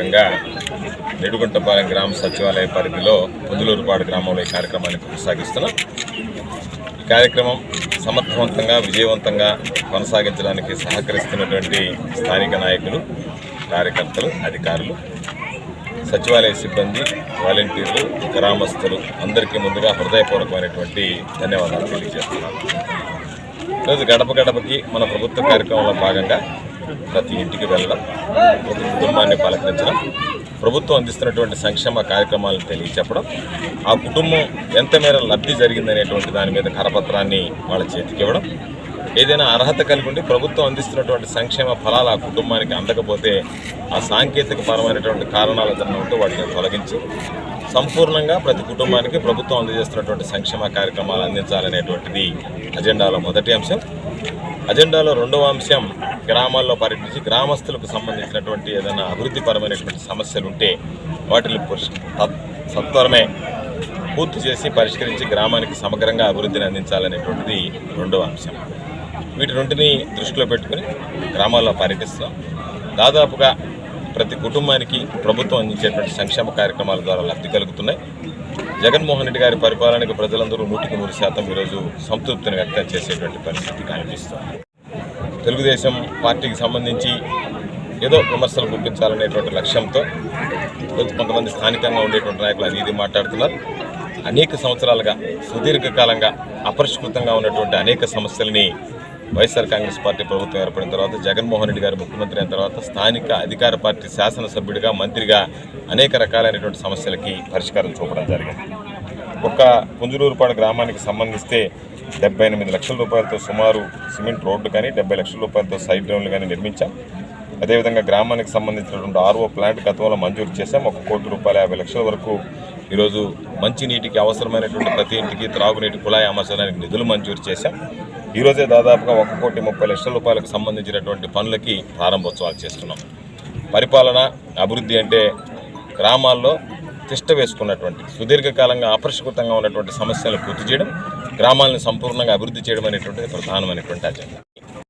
భాగంగా నిడుగుంటపాలెం గ్రామ సచివాలయ పరిధిలో పొందులూరుపాడు గ్రామంలో ఈ కార్యక్రమాన్ని కొనసాగిస్తున్నాం. ఈ కార్యక్రమం సమర్థవంతంగా విజయవంతంగా కొనసాగించడానికి సహకరిస్తున్నటువంటి స్థానిక నాయకులు, కార్యకర్తలు, అధికారులు, సచివాలయ సిబ్బంది, వాలంటీర్లు, గ్రామస్తులు అందరికీ ముందుగా హృదయపూర్వకమైనటువంటి ధన్యవాదాలు తెలియజేస్తున్నాను. ఈరోజు గడప గడపకి మన ప్రభుత్వ కార్యక్రమంలో భాగంగా ప్రతి ఇంటికి వెళ్ళడం, ప్రతి కుటుంబాన్ని పలకరించడం, ప్రభుత్వం అందిస్తున్నటువంటి సంక్షేమ కార్యక్రమాలను తెలియచెప్పడం, ఆ కుటుంబం ఎంత మేర లబ్ధి జరిగిందనేటువంటి దాని మీద కరపత్రాన్ని వాళ్ళ చేతికి ఇవ్వడం, ఏదైనా అర్హత కలిగి ఉండి ప్రభుత్వం అందిస్తున్నటువంటి సంక్షేమ ఫలాలు ఆ కుటుంబానికి అందకపోతే ఆ సాంకేతిక పరమైనటువంటి కారణాలు ఏదైనా ఉంటే వాటిని తొలగించి సంపూర్ణంగా ప్రతి కుటుంబానికి ప్రభుత్వం అందజేస్తున్నటువంటి సంక్షేమ కార్యక్రమాలు అందించాలనేటువంటిది అజెండాలో మొదటి అంశం. అజెండాలో రెండవ అంశం గ్రామాల్లో పర్యటించి గ్రామస్తులకు సంబంధించినటువంటి ఏదైనా అభివృద్ధిపరమైనటువంటి సమస్యలు ఉంటే వాటిని సత్వరమే పూర్తి చేసి పరిష్కరించి గ్రామానికి సమగ్రంగా అభివృద్ధిని అందించాలనేటువంటిది రెండవ అంశం. వీటి రెంటిని దృష్టిలో పెట్టుకుని గ్రామాల్లో పర్యటిస్తాం. దాదాపుగా ప్రతి కుటుంబానికి ప్రభుత్వం అందించేటువంటి సంక్షేమ కార్యక్రమాల ద్వారా లబ్ధి కలుగుతున్నాయి. జగన్మోహన్ రెడ్డి గారి పరిపాలనకు ప్రజలందరూ 100% ఈరోజు సంతృప్తిని వ్యక్తం చేసేటువంటి పరిస్థితి కనిపిస్తుంది. తెలుగుదేశం పార్టీకి సంబంధించి ఏదో విమర్శలు గుప్పించాలనేటువంటి లక్ష్యంతో కొంతమంది స్థానికంగా ఉండేటువంటి నాయకులు అది ఇది మాట్లాడుతున్నారు. అనేక సంవత్సరాలుగా సుదీర్ఘకాలంగా అపరిష్కృతంగా ఉన్నటువంటి అనేక సమస్యలని వైఎస్ఆర్ కాంగ్రెస్ పార్టీ ప్రభుత్వం ఏర్పడిన తర్వాత, జగన్మోహన్ రెడ్డి గారు ముఖ్యమంత్రి అయిన తర్వాత స్థానిక అధికార పార్టీ శాసనసభ్యుడిగా, మంత్రిగా అనేక రకాలైనటువంటి సమస్యలకి పరిష్కారం చూపడం జరిగింది. ఒక్క పుంజులూరుపాడు గ్రామానికి సంబంధిస్తే 78 లక్షల రూపాయలతో సుమారు సిమెంట్ రోడ్డు కానీ, 70 లక్షల రూపాయలతో సైడ్ డ్రైన్లు కానీ నిర్మించాం. అదేవిధంగా గ్రామానికి సంబంధించినటువంటి RO ప్లాంట్ గతంలో మంజూరు చేశాం. 1 కోటి రూపాయల 50 లక్షల వరకు ఈరోజు మంచినీటికి అవసరమైనటువంటి ప్రతి ఇంటికి త్రాగునీటి కుళాయి అమర్చడానికి నిధులు మంజూరు చేశాం. ఈరోజే దాదాపుగా 1 కోటి 30 లక్షల రూపాయలకు సంబంధించినటువంటి పనులకి ప్రారంభోత్సవాలు చేస్తున్నాం. పరిపాలన, అభివృద్ధి అంటే గ్రామాల్లో తిష్ట వేసుకున్నటువంటి సుదీర్ఘకాలంగా అపరిష్కృతంగా ఉన్నటువంటి సమస్యలను పూర్తి చేయడం, గ్రామాలను సంపూర్ణంగా అభివృద్ధి చేయడం అనేటువంటిది ప్రధానమైనటువంటి అజెండా.